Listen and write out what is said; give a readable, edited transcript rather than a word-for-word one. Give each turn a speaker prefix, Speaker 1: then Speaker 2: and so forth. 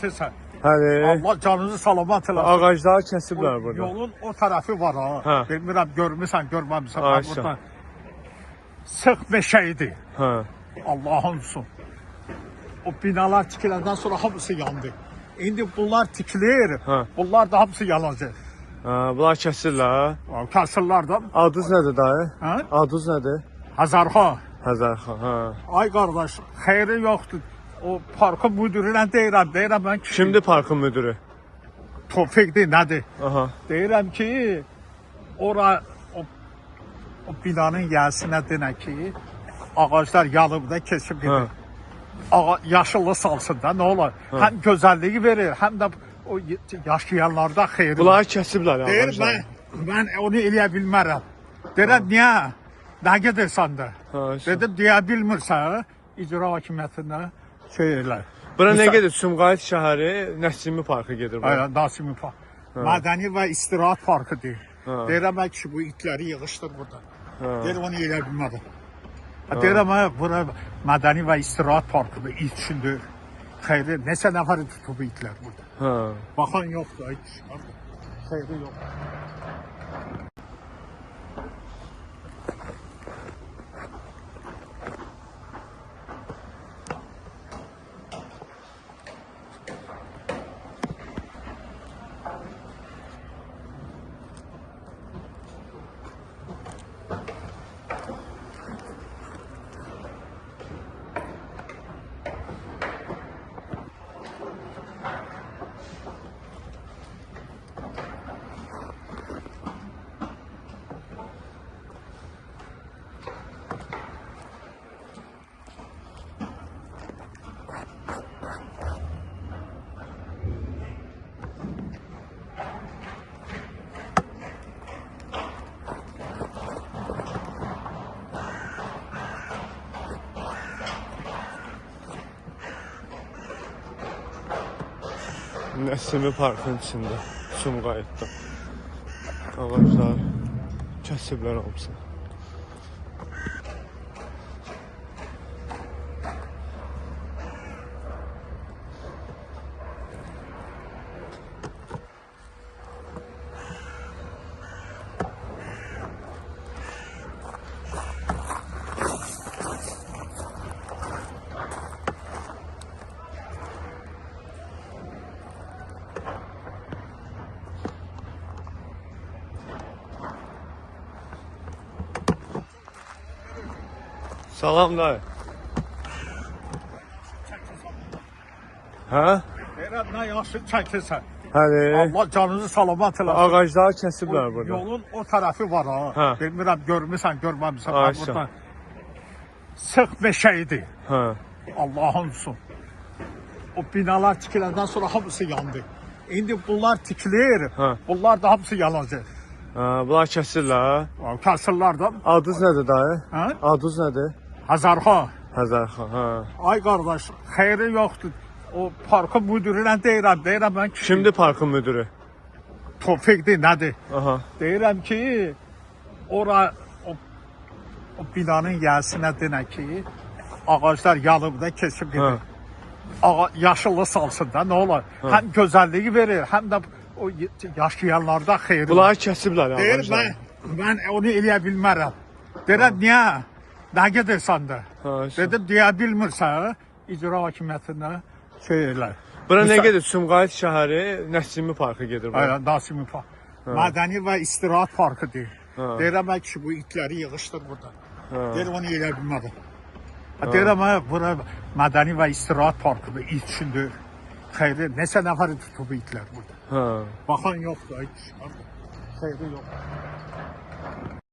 Speaker 1: çəkirsən.
Speaker 2: Həli.
Speaker 1: Allah canınızı salamat eləsin.
Speaker 2: Ağacları kəsiblər burada.
Speaker 1: Yolun o tərəfi var ha.
Speaker 2: Hə.
Speaker 1: Bilmirəm görmüsən, görməmisən.
Speaker 2: Ay,
Speaker 1: Burada sıx meşə idi.
Speaker 2: Hə.
Speaker 1: Allah'ın olsun. O binalar tikiləndən sonra hamısı yandı. İndi bunlar tikilir.
Speaker 2: Hə.
Speaker 1: Bunlar da hamısı yanacaq.
Speaker 2: Bunlar kəsirlər.
Speaker 1: Kasırlardan.
Speaker 2: Adınız nədir dayı?
Speaker 1: Hə?
Speaker 2: Adınız nədir?
Speaker 1: Hazarxa.
Speaker 2: Həzərxan. Hə.
Speaker 1: Ay qardaş, xeyri yoxdur. O parkın müdürünə deyirəm mən ki.
Speaker 2: Kimdir parkın müdürü?
Speaker 1: Tofiqdir, nədir?
Speaker 2: Aha.
Speaker 1: Deyirəm ki, o binanın yəsinə denə ki, ağaclar yanıb da keçib gedir. Yaşıllı salsın da, nə olar? Həm gözəlliyi verir, həm də o yaşayanlarda xeyri.
Speaker 2: Bunları kəsiblər
Speaker 1: Deyir,
Speaker 2: ağacları.
Speaker 1: mən onu eləyə bilmərəm. Deyirəm, niyə? Nə gedirsən də? Dedim, deyə bilmirsən, icra hakimiyyətinə şey elə.
Speaker 2: Bura nə gedir? Sumqayıt şəhəri, Nəsimi parkı gedir bura.
Speaker 1: Aynen, Nasimi Park. Mədəni və İstirahat Parkıdır. Deyirəm ki, bu itləri yığışdır burada. Deyirəm, onu elə bilmədim. Deyirəm, bura Mədəni və İstirahat Parkıdır, it üçündür. Xeyri, neçə nəfəri tutub itlər burada. Baxan yoxdur, xeyri yox.
Speaker 2: Nəsimi parkın içində, Sumqayıtda. Ağaclar kəsiblər hamısı. Salam dayı. Hə?
Speaker 1: Deyirəm, nə yaxşı çəkirsən.
Speaker 2: Həli.
Speaker 1: Allah canınızı salamat eləsin.
Speaker 2: Ağacları kəsiblər burada.
Speaker 1: Yolun o tərəfi var ha.
Speaker 2: Hə.
Speaker 1: Bilmirəm görmüsən, görməmisən.
Speaker 2: Ay,
Speaker 1: Burada sıx meşə idi.
Speaker 2: Hə.
Speaker 1: Allah'ın olsun. O binalar tikiləndən sonra hamısı yandı. İndi bunlar tikilir. Bunlar da hamısı yanacaq.
Speaker 2: Bunlar kəsirlər.
Speaker 1: Kasırlardan.
Speaker 2: Adınız nədir dayı?
Speaker 1: Hə?
Speaker 2: Adınız nədir?
Speaker 1: Hazarxa.
Speaker 2: Həzərxan. Hə.
Speaker 1: Ay qardaş, xeyri yoxdur. O parkın müdürünə deyirəm mən ki.
Speaker 2: Kimdir parkın müdürü?
Speaker 1: Tofiqdir, nədir?
Speaker 2: Aha.
Speaker 1: Deyirəm ki, o binanın yəsinə denə ki, ağaclar yanıb da keçib gedir. Yaşıllı salsın da, nə olar? Həm gözəlliyi verir, həm də o yaşayanlarda xeyri.
Speaker 2: Bunları kəsiblər
Speaker 1: Deyir,
Speaker 2: ağacları.
Speaker 1: mən onu eləyə bilmərəm. Deyirəm, niyə? Nə gedirsən də? Dedim, deyə bilmirsən, icra hakimiyyətinə şey elə.
Speaker 2: Bura nə gedir? Sumqayıt şəhəri, Nəsimi parkı gedir bura.
Speaker 1: Aynen, Nasimi Park. Mədəni və İstirahat Parkıdır. Deyirəm ki, bu itləri yığışdır burada. Deyirəm, onu elə bilmədim. Deyirəm, bura Mədəni və İstirahat Parkıdır, it üçündür. Xeyri, neçə nəfəri tutub itlər burada. Baxan yoxdur, xeyri yox.